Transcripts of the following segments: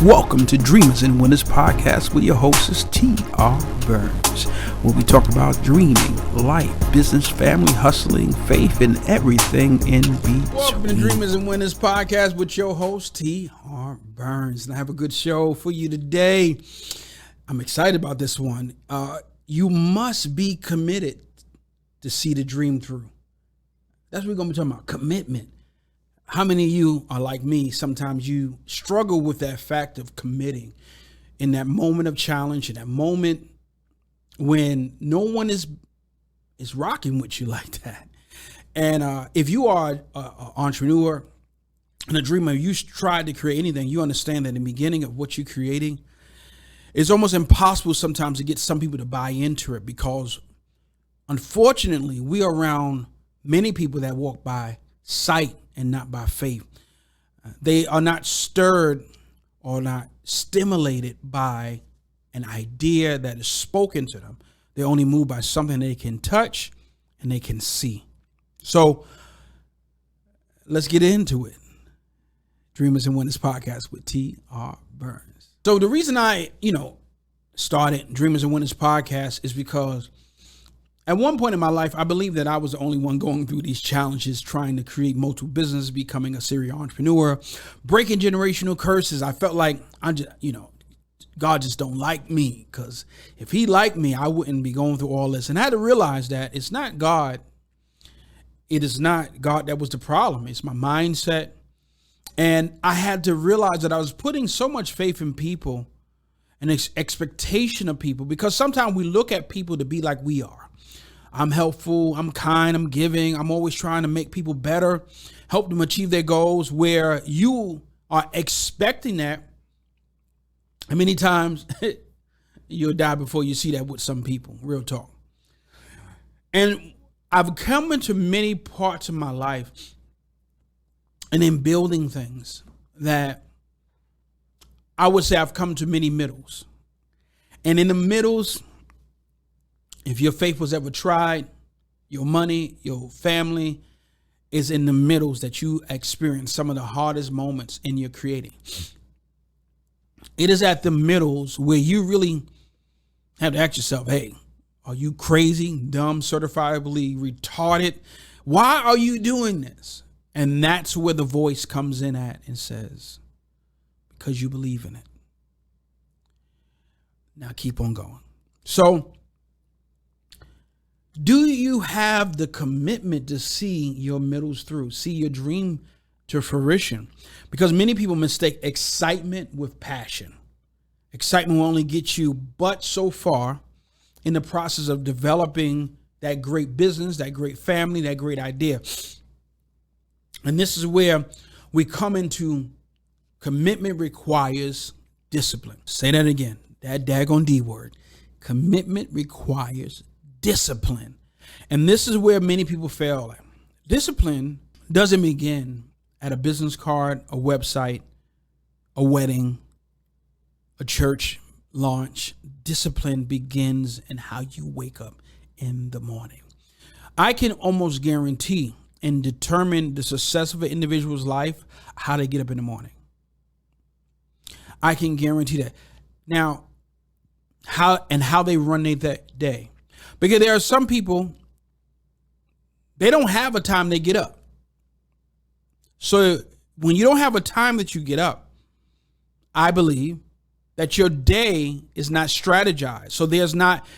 Welcome to Dreamers and Winners Podcast with your host T.R. Burns, where we talk about dreaming, life, business, family, hustling, faith, and everything in between. Welcome to Dreamers and Winners Podcast with your host T.R. Burns, and I have a good show for you today. I'm excited about this one. You must be committed to see the dream through. That's what we're going to be talking about, commitment. How many of you are like me? Sometimes you struggle with that fact of committing in that moment of challenge, in that moment when no one is rocking with you like that. And if you are an entrepreneur and a dreamer, you tried to create anything, you understand that in the beginning of what you're creating, it's almost impossible sometimes to get some people to buy into it because, unfortunately, we are around many people that walk by sight and not by faith. They are not stirred or not stimulated by an idea that is spoken to them. They're only moved by something they can touch and they can see. So let's get into it. Dreamers and Winners Podcast with T.R. Burns. So the reason I, started Dreamers and Winners Podcast is because at one point in my life, I believe that I was the only one going through these challenges, trying to create multiple businesses, becoming a serial entrepreneur, breaking generational curses. I felt like God just don't like me, because if he liked me, I wouldn't be going through all this. And I had to realize that it's not God. It is not God that was the problem. It's my mindset. And I had to realize that I was putting so much faith in people and expectation of people, because sometimes we look at people to be like we are. I'm helpful, I'm kind, I'm giving, I'm always trying to make people better, help them achieve their goals, where you are expecting that. And many times you'll die before you see that with some people, real talk. And I've come into many parts of my life and in building things that I would say I've come to many middles. And in the middles, if your faith was ever tried, your money, your family is in the middles that you experience some of the hardest moments in your creating. It is at the middles where you really have to ask yourself, hey, are you crazy, dumb, certifiably retarded? Why are you doing this? And that's where the voice comes in at and says, because you believe in it. Now keep on going. So, do you have the commitment to see your middles through, see your dream to fruition? Because many people mistake excitement with passion. Excitement will only get you but so far in the process of developing that great business, that great family, that great idea. And this is where we come into commitment requires discipline. Say that again, that daggone D word. Commitment requires discipline. And this is where many people fail at. Discipline doesn't begin at a business card, a website, a wedding, a church launch. Discipline begins in how you wake up in the morning. I can almost guarantee and determine the success of an individual's life, how they get up in the morning. I can guarantee that. Now, how they run their day. Because there are some people, they don't have a time they get up. So when you don't have a time that you get up, I believe that your day is not strategized. So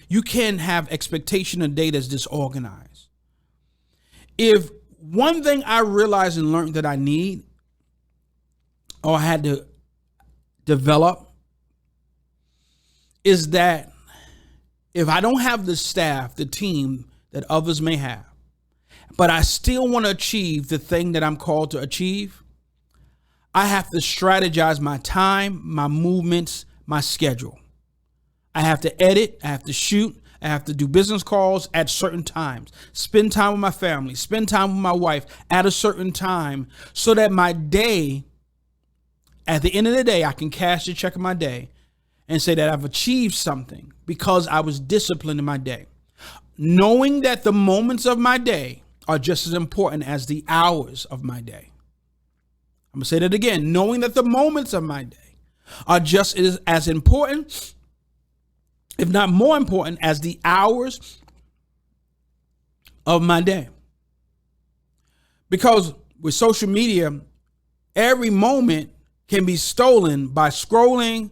you can't have expectation of a day that's disorganized. If one thing I realized and learned that I need, or I had to develop, is that if I don't have the staff, the team that others may have, but I still want to achieve the thing that I'm called to achieve, I have to strategize my time, my movements, my schedule. I have to edit, I have to shoot, I have to do business calls at certain times, spend time with my family, spend time with my wife at a certain time, so that my day, at the end of the day, I can cash the check of my day and say that I've achieved something because I was disciplined in my day. Knowing that the moments of my day are just as important as the hours of my day. I'm going to say that again. Knowing that the moments of my day are just as important, if not more important, as the hours of my day. Because with social media, every moment can be stolen by scrolling,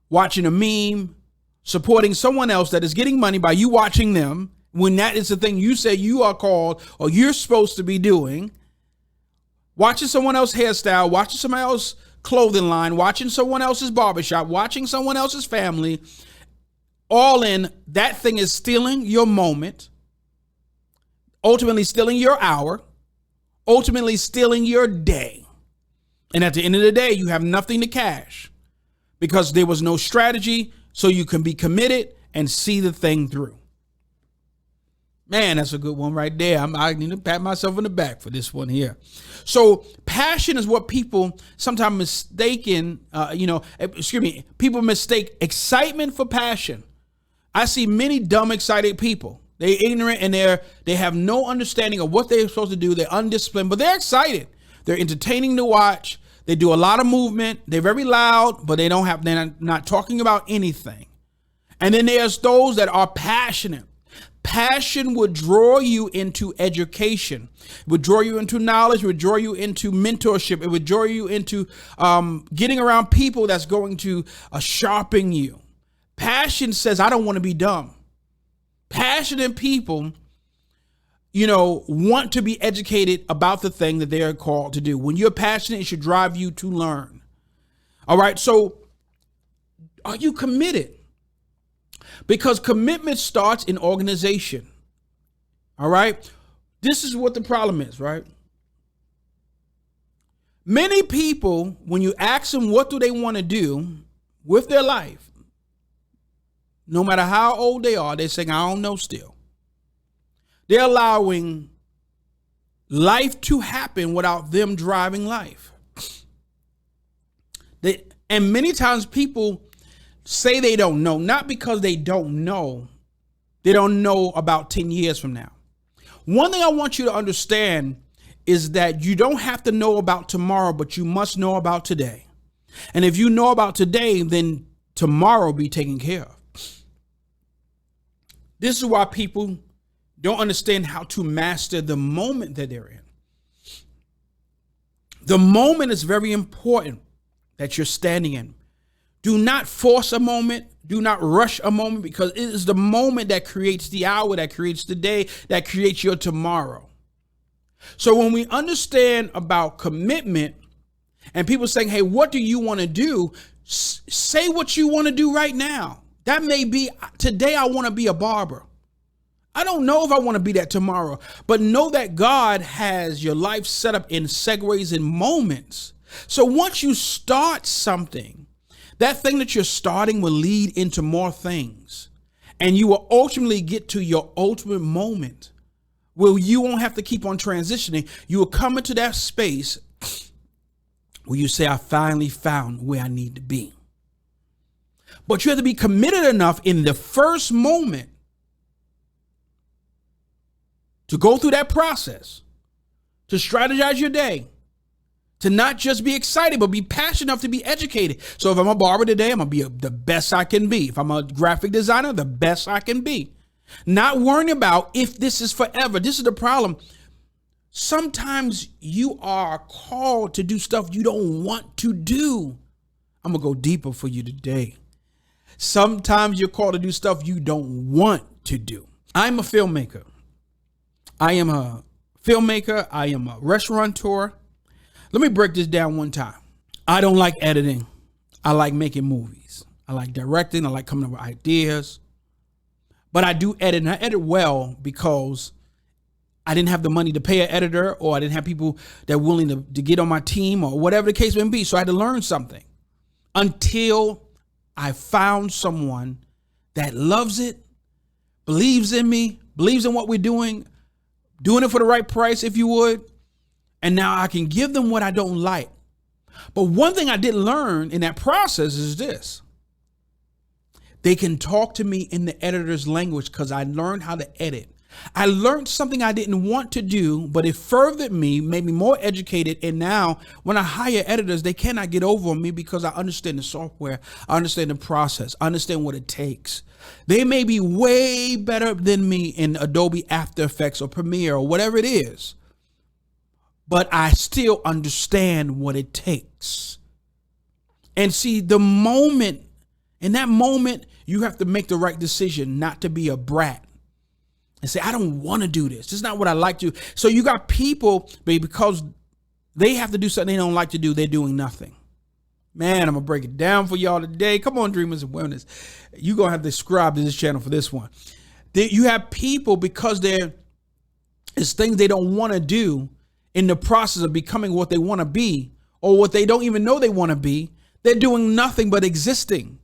watching a meme, supporting someone else that is getting money by you watching them, when that is the thing you say you are called or you're supposed to be doing. Watching someone else's hairstyle, watching someone else's clothing line, watching someone else's barbershop, watching someone else's family, all in, that thing is stealing your moment, ultimately stealing your hour, ultimately stealing your day. And at the end of the day, you have nothing to cash because there was no strategy so you can be committed and see the thing through. Man, that's a good one right there. I need to pat myself on the back for this one here. So passion is what people sometimes people mistake excitement for passion. I see many dumb, excited people. They're ignorant and they have no understanding of what they're supposed to do. They're undisciplined, but they're excited. They're entertaining to watch. They do a lot of movement. They're very loud, but they're not talking about anything. And then there's those that are passionate. Passion would draw you into education. It would draw you into knowledge. It would draw you into mentorship. It would draw you into getting around people that's going to sharpen you. Passion says, I don't want to be dumb. Passionate people, want to be educated about the thing that they are called to do. When you're passionate, it should drive you to learn. All right. So are you committed? Because commitment starts in organization. All right. This is what the problem is, right? Many people, when you ask them what do they want to do with their life, no matter how old they are, they're saying, I don't know still. They're allowing life to happen without them driving life. And many times people say they don't know, not because they don't know. They don't know about 10 years from now. One thing I want you to understand is that you don't have to know about tomorrow, but you must know about today. And if you know about today, then tomorrow will be taken care of. This is why people don't understand how to master the moment that they're in. The moment is very important that you're standing in. Do not force a moment. Do not rush a moment, because it is the moment that creates the hour, that creates the day, that creates your tomorrow. So when we understand about commitment and people saying, hey, what do you want to do? Say what you want to do right now. That may be, today I want to be a barber. I don't know if I want to be that tomorrow, but know that God has your life set up in segues and moments. So once you start something, that thing that you're starting will lead into more things. And you will ultimately get to your ultimate moment where you won't have to keep on transitioning. You will come into that space where you say, I finally found where I need to be. But you have to be committed enough in the first moment to go through that process, to strategize your day, to not just be excited, but be passionate enough to be educated. So if I'm a barber today, I'm going to be the best I can be. If I'm a graphic designer, the best I can be. Not worrying about if this is forever. This is the problem. Sometimes you are called to do stuff you don't want to do. I'm going to go deeper for you today. Sometimes you're called to do stuff you don't want to do. I'm a filmmaker. I am a filmmaker. I am a restaurateur. Let me break this down one time. I don't like editing. I like making movies. I like directing. I like coming up with ideas. But I do edit, and I edit well because I didn't have the money to pay an editor, or I didn't have people that were willing to get on my team, or whatever the case may be. So I had to learn something until I found someone that loves it, believes in me, believes in what we're doing it for the right price, if you would. And now I can give them what I don't like. But one thing I did learn in that process is this. They can talk to me in the editor's language because I learned how to edit. I learned something I didn't want to do, but it furthered me, made me more educated. And now when I hire editors, they cannot get over on me because I understand the software. I understand the process. I understand what it takes. They may be way better than me in Adobe After Effects or Premiere or whatever it is, but I still understand what it takes. And see, in that moment, you have to make the right decision not to be a brat and say, I don't want to do this. This is not what I like to do. So you got people, because they have to do something they don't like to do, they're doing nothing. Man, I'm going to break it down for y'all today. Come on, dreamers and wellness. You're going to have to subscribe to this channel for this one. You have people, because it's things they don't want to do in the process of becoming what they want to be, or what they don't even know they want to be. They're doing nothing but existing.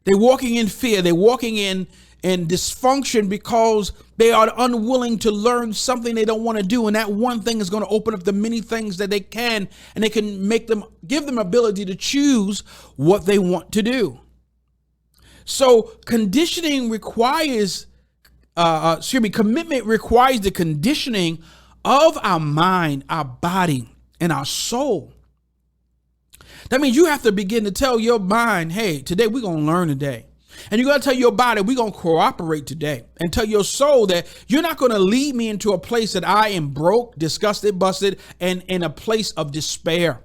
They're walking in fear. They're walking in dysfunction because they are unwilling to learn something they don't want to do. And that one thing is going to open up the many things that they can, and they can give them ability to choose what they want to do. So commitment requires the conditioning of our mind, our body, and our soul. That means you have to begin to tell your mind, hey, today we're going to learn today. And you got to tell your body, we're going to cooperate today. And tell your soul that you're not going to lead me into a place that I am broke, disgusted, busted, and in a place of despair.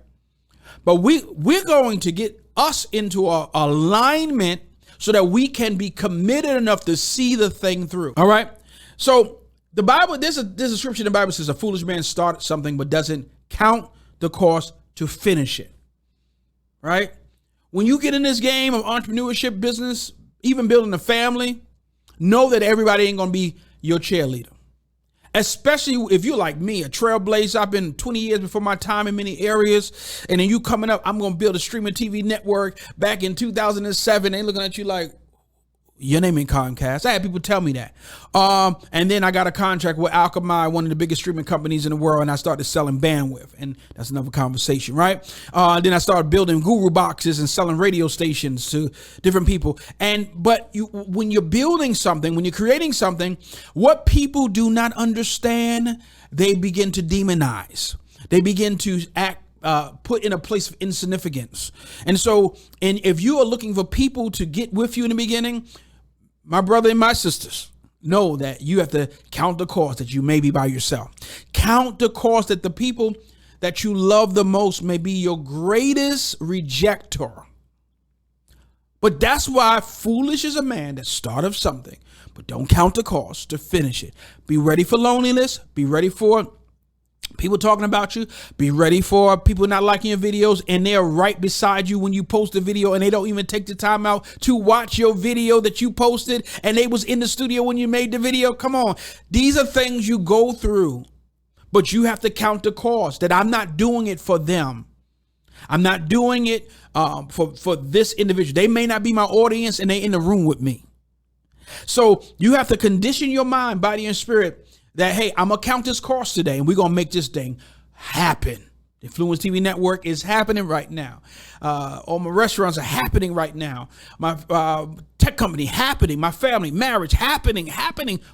But we're going to get us into a alignment so that we can be committed enough to see the thing through. All right. So the Bible, there's a scripture in the Bible that says a foolish man starts something but doesn't count the cost to finish it. Right? When you get in this game of entrepreneurship, business, even building a family, know that everybody ain't going to be your cheerleader. Especially if you're like me, a trailblazer. I've been 20 years before my time in many areas. And then you coming up, I'm going to build a streaming TV network back in 2007. They looking at you like, your name ain't Comcast. I had people tell me that. And then I got a contract with Alchemy, one of the biggest streaming companies in the world, and I started selling bandwidth. And that's another conversation, right? Then I started building guru boxes and selling radio stations to different people. But when you're building something, when you're creating something, what people do not understand, they begin to demonize. They begin to act put in a place of insignificance. And if you are looking for people to get with you in the beginning, my brother and my sisters, know that you have to count the cost that you may be by yourself. Count the cost that the people that you love the most may be your greatest rejector. But that's why foolish is a man that starteth something, but don't count the cost to finish it. Be ready for loneliness. Be ready for people talking about you. Be ready for people not liking your videos, and they're right beside you when you post a video, and they don't even take the time out to watch your video that you posted, and they was in the studio when you made the video. Come on. These are things you go through, but you have to count the cost that I'm not doing it for them. I'm not doing it for this individual. They may not be my audience, and they in the room with me. So you have to condition your mind, body, and spirit that, hey, I'm going to count this cost today, and we're going to make this thing happen. The Influence TV network is happening right now. All my restaurants are happening right now. My tech company happening. My family, marriage happening.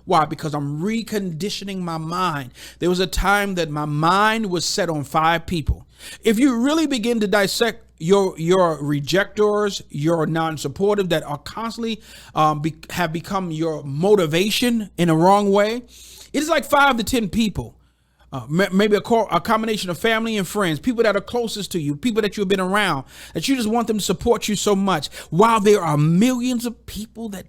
Why? Because I'm reconditioning my mind. There was a time that my mind was set on 5 people. If you really begin to dissect your rejectors, your non-supportive that are constantly have become your motivation in a wrong way, it is like 5 to 10 people. Maybe a combination of family and friends, people that are closest to you, people that you've been around, that you just want them to support you so much. While there are millions of people that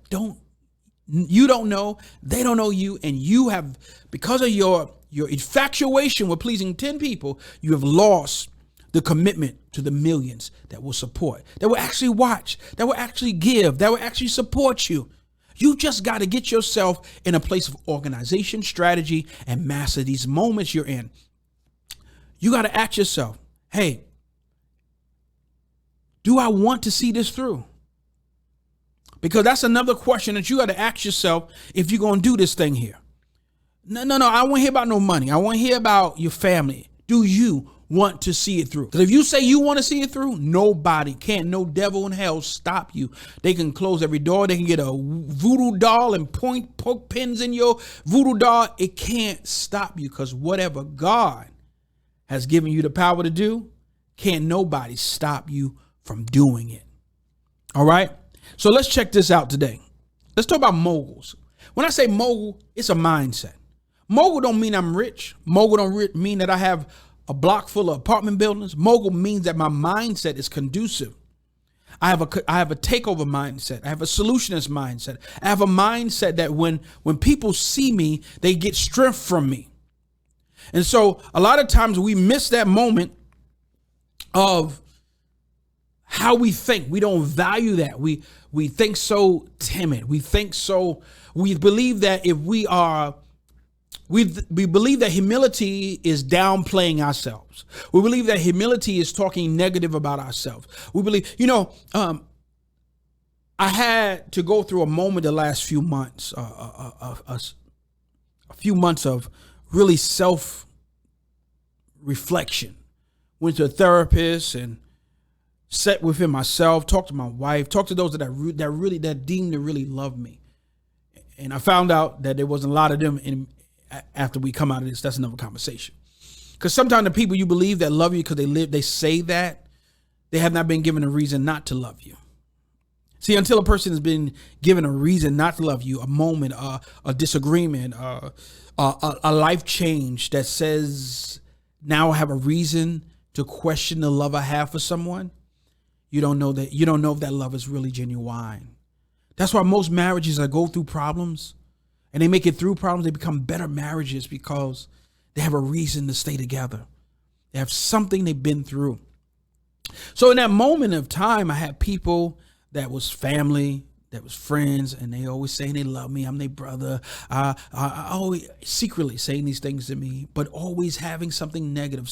you don't know, they don't know you, and you have, because of your infatuation with pleasing 10 people, you have lost the commitment to the millions that will support, that will actually watch, that will actually give, that will actually support you. You just got to get yourself in a place of organization, strategy, and master these moments you're in. You got to ask yourself, hey, do I want to see this through? Because that's another question that you got to ask yourself if you're going to do this thing here. No, I don't want to hear about no money. I want to hear about your family. Do you want to see it through. Because if you say you want to see it through, no devil in hell stop you. They can close every door. They can get a voodoo doll and poke pins in your voodoo doll. It can't stop you, because whatever God has given you the power to do, can't nobody stop you from doing it. All right. So let's check this out today. Let's talk about moguls. When I say mogul, it's a mindset. Mogul don't mean I'm rich. Mogul don't mean that I have a block full of apartment buildings. Mogul means that my mindset is conducive. I have a takeover mindset. I have a solutionist mindset. I have a mindset that when people see me, they get strength from me. And so a lot of times we miss that moment of how we think. We don't value that. We think so timid. We believe that if we believe that humility is downplaying ourselves. We believe that humility is talking negative about ourselves. We believe, I had to go through a moment the last few months, a few months of really self-reflection. Went to a therapist and sat within myself, talked to my wife, talked to those that deemed to really love me. And I found out that there wasn't a lot of them after we come out of this. That's another conversation. Because sometimes the people you believe that love you because they say that, they have not been given a reason not to love you. See, until a person has been given a reason not to love you, a moment, a disagreement, a life change that says, now I have a reason to question the love I have for someone, you don't know if that love is really genuine. That's why most marriages that go through problems and they make it through problems, they become better marriages because they have a reason to stay together. They have something they've been through. So in that moment of time, I had people that was family, that was friends, and they always saying they love me. I'm their brother. I always secretly saying these things to me, but always having something negative,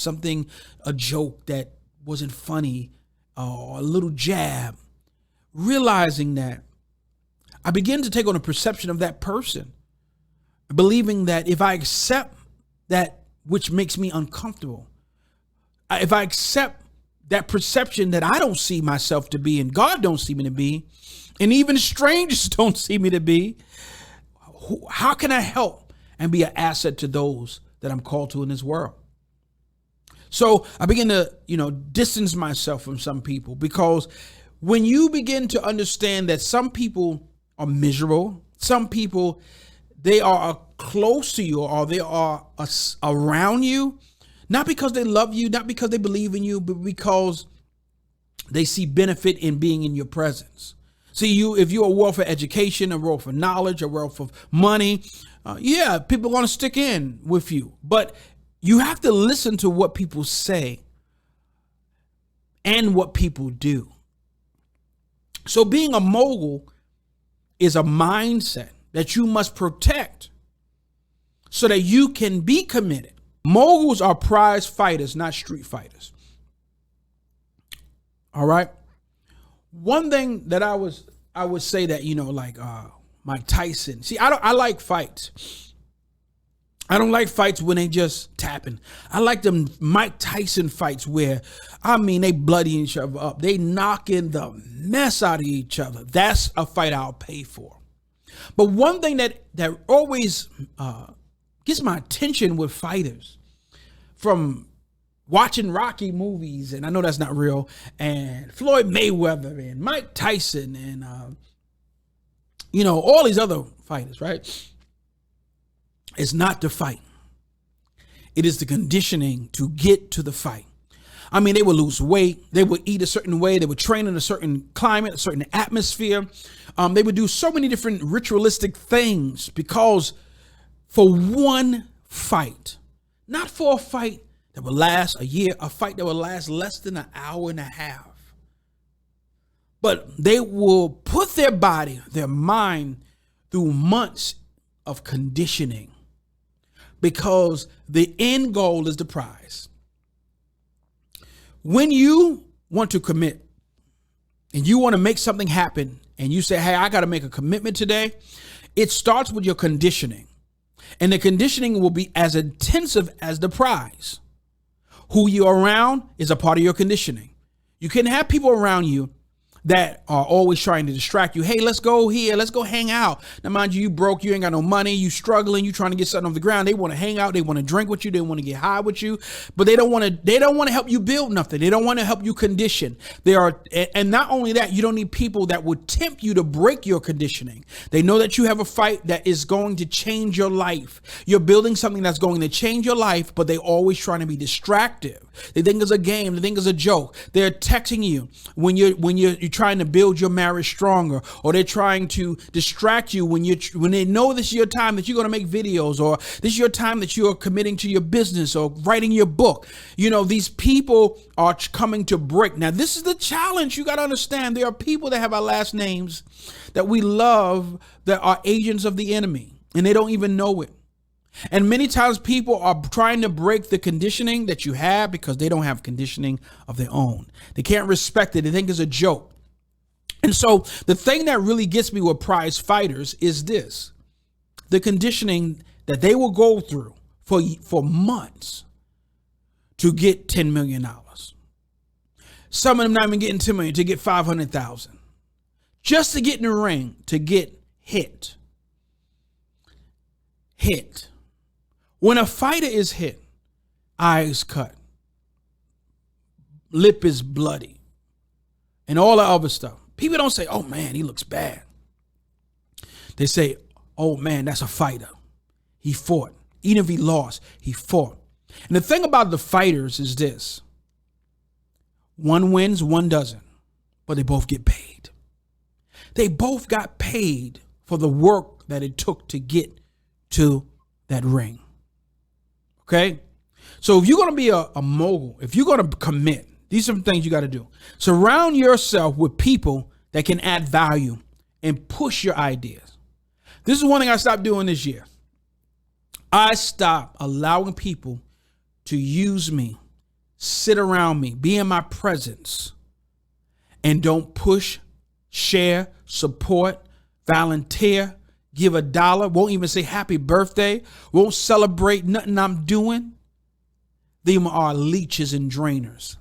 a joke that wasn't funny, or a little jab. Realizing that I began to take on a perception of that person, believing that if I accept that which makes me uncomfortable, if I accept that perception that I don't see myself to be and God don't see me to be, and even strangers don't see me to be, how can I help and be an asset to those that I'm called to in this world? So I begin to, distance myself from some people, because when you begin to understand that some people are miserable, some people, they are close to you or they are around you, not because they love you, not because they believe in you, but because they see benefit in being in your presence. See, if you're a world for education, a world for knowledge, a world for money, people want to stick in with you. But you have to listen to what people say and what people do. So being a mogul is a mindset that you must protect so that you can be committed. Moguls are prize fighters, not street fighters. All right. One thing that I would say that, like Mike Tyson. See, I like fights. I don't like fights when they just tapping. I like them Mike Tyson fights where, they bloodying each other up. They knocking the mess out of each other. That's a fight I'll pay for. But one thing that always gets my attention with fighters, from watching Rocky movies, and I know that's not real, and Floyd Mayweather and Mike Tyson and, all these other fighters, right? It's not the fight. It is the conditioning to get to the fight. They would lose weight. They would eat a certain way. They would train in a certain climate, a certain atmosphere. They would do so many different ritualistic things because for one fight, not for a fight that will last a year, a fight that will last less than an hour and a half. But they will put their body, their mind through months of conditioning because the end goal is the prize. When you want to commit and you want to make something happen and you say, hey, I got to make a commitment today, it starts with your conditioning. And the conditioning will be as intensive as the prize. Who you're around is a part of your conditioning. You can have people around you that are always trying to distract you. Hey, let's go here. Let's go hang out. Now, mind you, you broke. You ain't got no money. You struggling. You trying to get something off the ground. They want to hang out. They want to drink with you. They want to get high with you, but they don't want to help you build nothing. They don't want to help you condition. And not only that, you don't need people that would tempt you to break your conditioning. They know that you have a fight that is going to change your life. You're building something that's going to change your life, but they always trying to be distractive. They think it's a game. They think it's a joke. They're texting you when you're trying to build your marriage stronger, or they're trying to distract you when they know this is your time that you're going to make videos, or this is your time that you're committing to your business or writing your book. These people are coming to break. Now, this is the challenge. You got to understand, there are people that have our last names that we love that are agents of the enemy, and they don't even know it. And many times people are trying to break the conditioning that you have because they don't have conditioning of their own. They can't respect it. They think it's a joke. And so the thing that really gets me with prize fighters is this: the conditioning that they will go through for months to get $10 million. Some of them not even getting $10 million, to get 500,000, just to get in the ring, to get hit. When a fighter is hit, eyes cut, lip is bloody, and all the other stuff. People don't say, oh man, he looks bad. They say, oh man, that's a fighter. He fought. Even if he lost, he fought. And the thing about the fighters is this: one wins, one doesn't, but they both get paid. They both got paid for the work that it took to get to that ring. Okay? So if you're going to be a mogul, if you're going to commit, these are some things you got to do. Surround yourself with people that can add value and push your ideas. This is one thing I stopped doing this year. I stopped allowing people to use me, sit around me, be in my presence, and don't push, share, support, volunteer, give $1, won't even say happy birthday, won't celebrate nothing I'm doing. Them are leeches and drainers.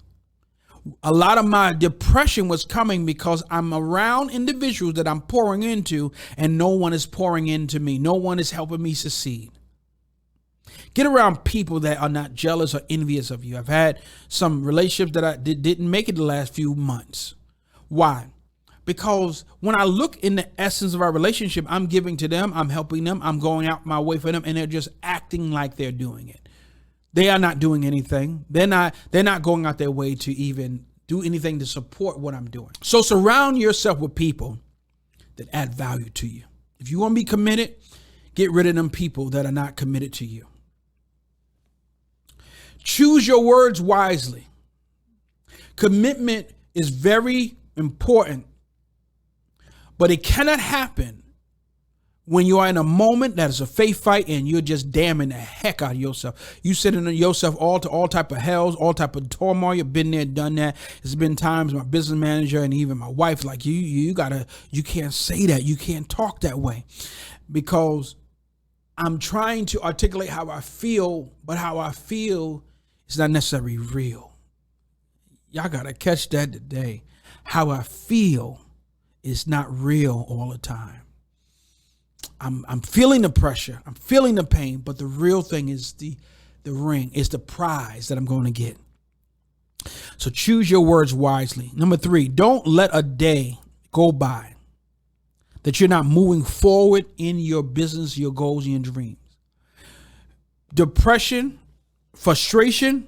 A lot of my depression was coming because I'm around individuals that I'm pouring into, and no one is pouring into me. No one is helping me succeed. Get around people that are not jealous or envious of you. I've had some relationships that I didn't make it the last few months. Why? Because when I look in the essence of our relationship, I'm giving to them, I'm helping them, I'm going out my way for them, and they're just acting like they're doing it. They are not doing anything. They're not going out their way to even do anything to support what I'm doing. So surround yourself with people that add value to you. If you want to be committed, get rid of them people that are not committed to you. Choose your words wisely. Commitment is very important, but it cannot happen when you are in a moment that is a faith fight and you're just damning the heck out of yourself. You sending yourself all type of hells, all type of turmoil. You've been there, done that. It's been times my business manager and even my wife, like, you can't say that. You can't talk that way, because I'm trying to articulate how I feel, but how I feel is not necessarily real. Y'all got to catch that today. How I feel is not real all the time. I'm feeling the pressure. I'm feeling the pain, but the real thing is the ring, is the prize that I'm going to get. So choose your words wisely. Number 3, don't let a day go by that you're not moving forward in your business, your goals, and your dreams. Depression, frustration,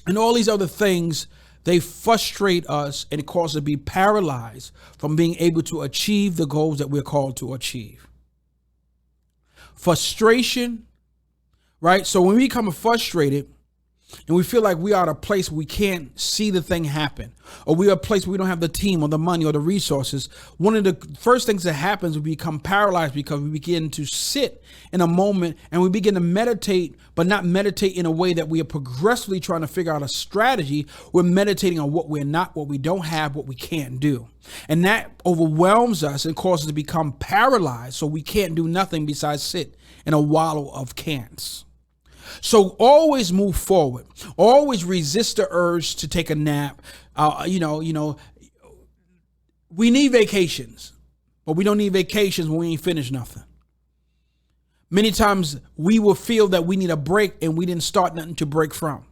and all these other things, they frustrate us, and it causes us to be paralyzed from being able to achieve the goals that we're called to achieve. Frustration, right? So when we become frustrated and we feel like we are at a place where we can't see the thing happen, or we are a place where we don't have the team or the money or the resources, one of the first things that happens, we become paralyzed because we begin to sit in a moment and we begin to meditate, but not meditate in a way that we are progressively trying to figure out a strategy. We're meditating on what we're not, what we don't have, what we can't do. And that overwhelms us and causes us to become paralyzed, so we can't do nothing besides sit in a wallow of can'ts. So always move forward. Always resist the urge to take a nap. We need vacations, but we don't need vacations when we ain't finished nothing. Many times we will feel that we need a break and we didn't start nothing to break from.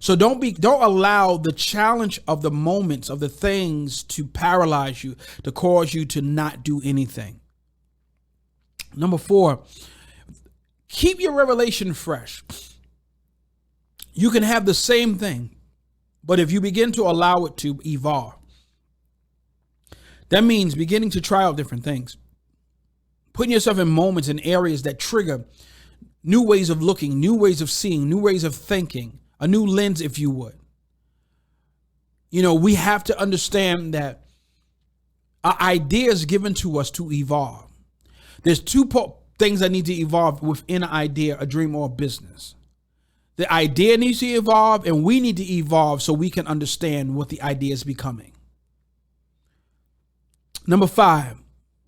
So don't allow the challenge of the moments of the things to paralyze you, to cause you to not do anything. Number 4, keep your revelation fresh. You can have the same thing, but if you begin to allow it to evolve, that means beginning to try out different things. Putting yourself in moments and areas that trigger new ways of looking, new ways of seeing, new ways of thinking, a new lens, if you would. We have to understand that our ideas given to us to evolve. There's two things that need to evolve within an idea, a dream, or a business. The idea needs to evolve, and we need to evolve so we can understand what the idea is becoming. Number 5,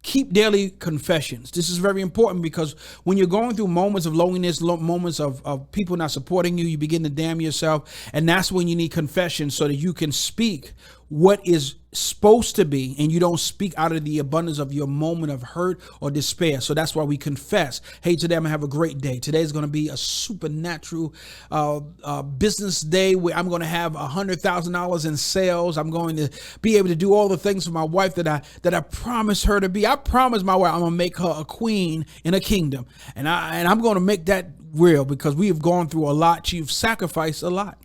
keep daily confessions. This is very important because when you're going through moments of loneliness, moments of people not supporting you, you begin to damn yourself. And that's when you need confession so that you can speak what is supposed to be, and you don't speak out of the abundance of your moment of hurt or despair. So that's why we confess. Hey, today I'm gonna have a great day. Today is gonna be a supernatural business day where I'm gonna have $100,000 in sales. I'm going to be able to do all the things for my wife that I promised her to be. I promised my wife I'm gonna make her a queen in a kingdom, and I'm gonna make that real because we have gone through a lot. She's sacrificed a lot.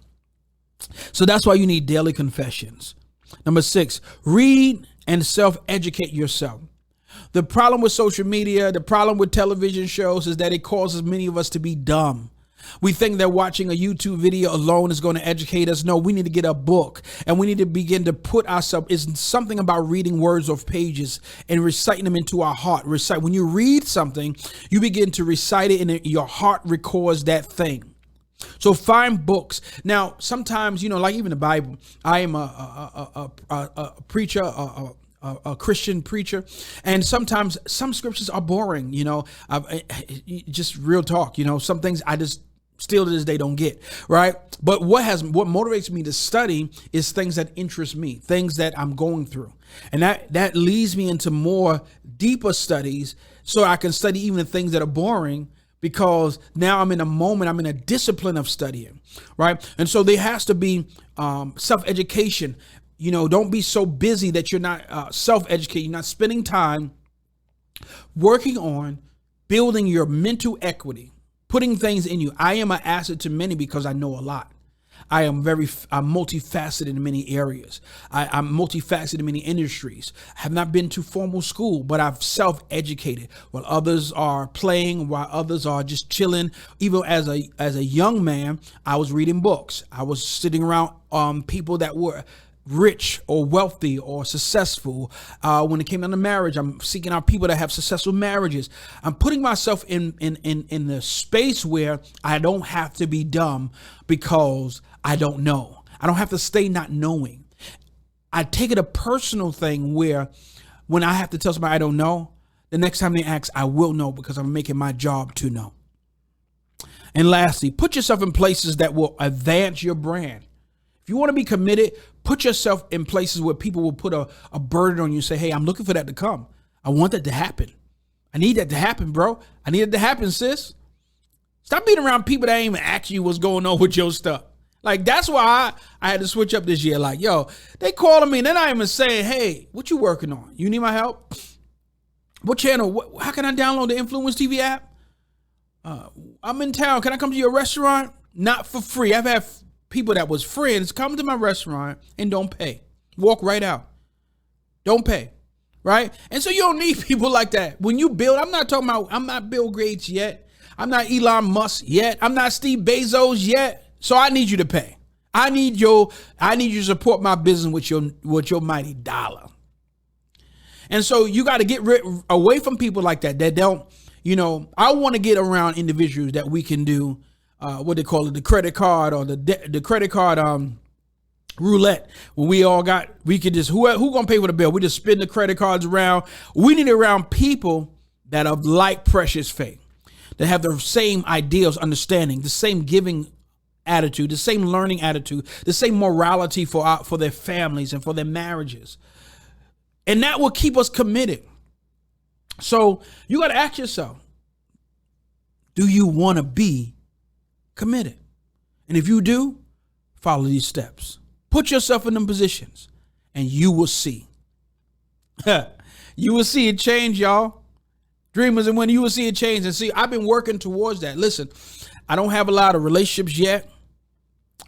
So that's why you need daily confessions. Number 6, read and self-educate yourself. The problem with social media, the problem with television shows is that it causes many of us to be dumb. We think that watching a YouTube video alone is going to educate us. No, we need to get a book, and we need to begin to put ourselves. It's something about reading words off pages and reciting them into our heart. When you read something, you begin to recite it, and your heart records that thing. So find books. Now, sometimes, like even the Bible, I am a preacher, a Christian preacher, and sometimes some scriptures are boring, just real talk, some things I just still to this day don't get, right? But what motivates me to study is things that interest me, things that I'm going through. And that leads me into more deeper studies so I can study even the things that are boring, because now I'm in a moment, I'm in a discipline of studying, right? And so there has to be self-education. Don't be so busy that you're not self-educating, you're not spending time working on building your mental equity, putting things in you. I am an asset to many because I know a lot. I'm multifaceted in many areas. I'm multifaceted in many industries. I have not been to formal school, but I've self-educated while others are playing, while others are just chilling. Even as a young man, I was reading books. I was sitting around people that were rich or wealthy or successful. When it came down to marriage, I'm seeking out people that have successful marriages. I'm putting myself in the space where I don't have to be dumb because I don't know. I don't have to stay not knowing. I take it a personal thing where when I have to tell somebody I don't know, the next time they ask, I will know because I'm making my job to know. And lastly, put yourself in places that will advance your brand. If you want to be committed, put yourself in places where people will put a burden on you and say, hey, I'm looking for that to come. I want that to happen. I need that to happen, bro. I need it to happen, sis. Stop being around people that ain't even ask you what's going on with your stuff. Like, that's why I had to switch up this year. Like, yo, they calling me and they're not even saying, hey, what you working on? You need my help? What channel? How can I download the Influence TV app? I'm in town. Can I come to your restaurant? Not for free. I've had people that was friends come to my restaurant and don't pay. Walk right out. Don't pay. Right? And so you don't need people like that. When you build, I'm not Bill Gates yet. I'm not Elon Musk yet. I'm not Steve Bezos yet. So I need you to pay. I need you to support my business with your mighty dollar. And so you got to get away from people like that don't, I want to get around individuals that we can do what they call it, the credit card or the credit card roulette. When we could just, who gonna pay for the bill? We just spin the credit cards around. We need around people that are like precious faith. that have the same ideals, understanding, the same giving attitude, the same learning attitude, the same morality for their families and for their marriages. And that will keep us committed. So you got to ask yourself, do you want to be committed? And if you do, follow these steps. Put yourself in them positions and you will see. You will see it change, y'all. Dreamers, and when you will see it change. And see, I've been working towards that. Listen, I don't have a lot of relationships yet,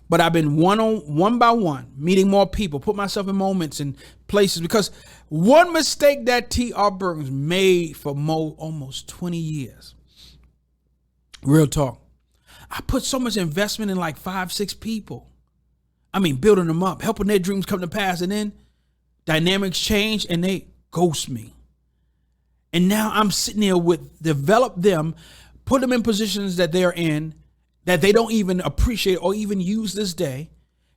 but I've been one by one, meeting more people, put myself in moments and places, because one mistake that T.R. Burns made for almost 20 years, real talk, I put so much investment in like 5-6 people. I mean, building them up, helping their dreams come to pass, and then dynamics change and they ghost me. And now I'm sitting here develop them, put them in positions that they're in, that they don't even appreciate or even use this day.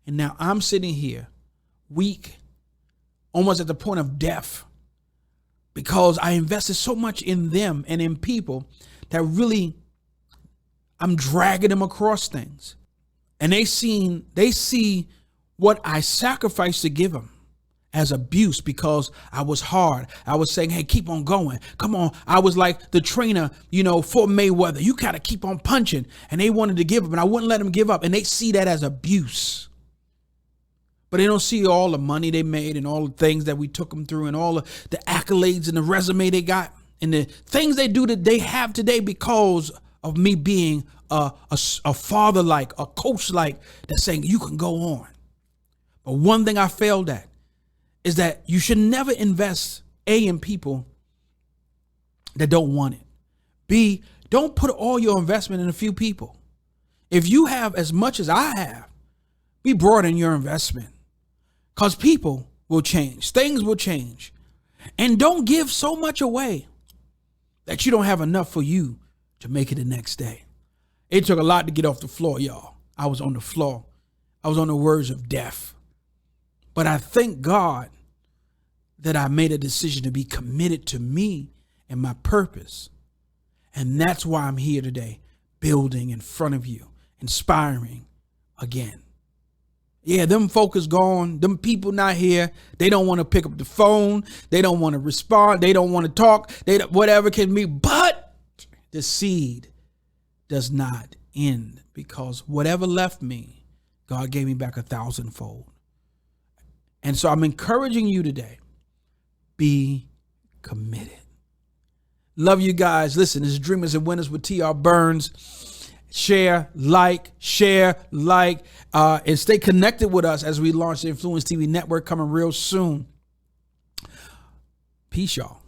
And now I'm sitting here weak, almost at the point of death, because I invested so much in them and in people that really I'm dragging them across things. And they see what I sacrificed to give them as abuse, because I was hard. I was saying, hey, keep on going. Come on. I was like the trainer, for Mayweather. You got to keep on punching. And they wanted to give up, and I wouldn't let them give up. And they see that as abuse. But they don't see all the money they made and all the things that we took them through and all the accolades and the resume they got and the things they do that they have today because of me being a father like, a coach like, that's saying you can go on. But one thing I failed at is that you should never invest, A, in people that don't want it. B, don't put all your investment in a few people. If you have as much as I have, be broad in your investment, because people will change. Things will change. And don't give so much away that you don't have enough for you to make it the next day. It took a lot to get off the floor, y'all. I was on the floor. I was on the verge of death. But I thank God that I made a decision to be committed to me and my purpose. And that's why I'm here today, building in front of you, inspiring again. Yeah, them folk is gone. Them people not here. They don't want to pick up the phone. They don't want to respond. They don't want to talk. Whatever can be. But the seed does not end, because whatever left me, God gave me back 1,000-fold. And so I'm encouraging you today, be committed. Love you guys. Listen, this is Dreamers and Winners with T.R. Burns. Share, like, and stay connected with us as we launch the Influence TV network, coming real soon. Peace, y'all.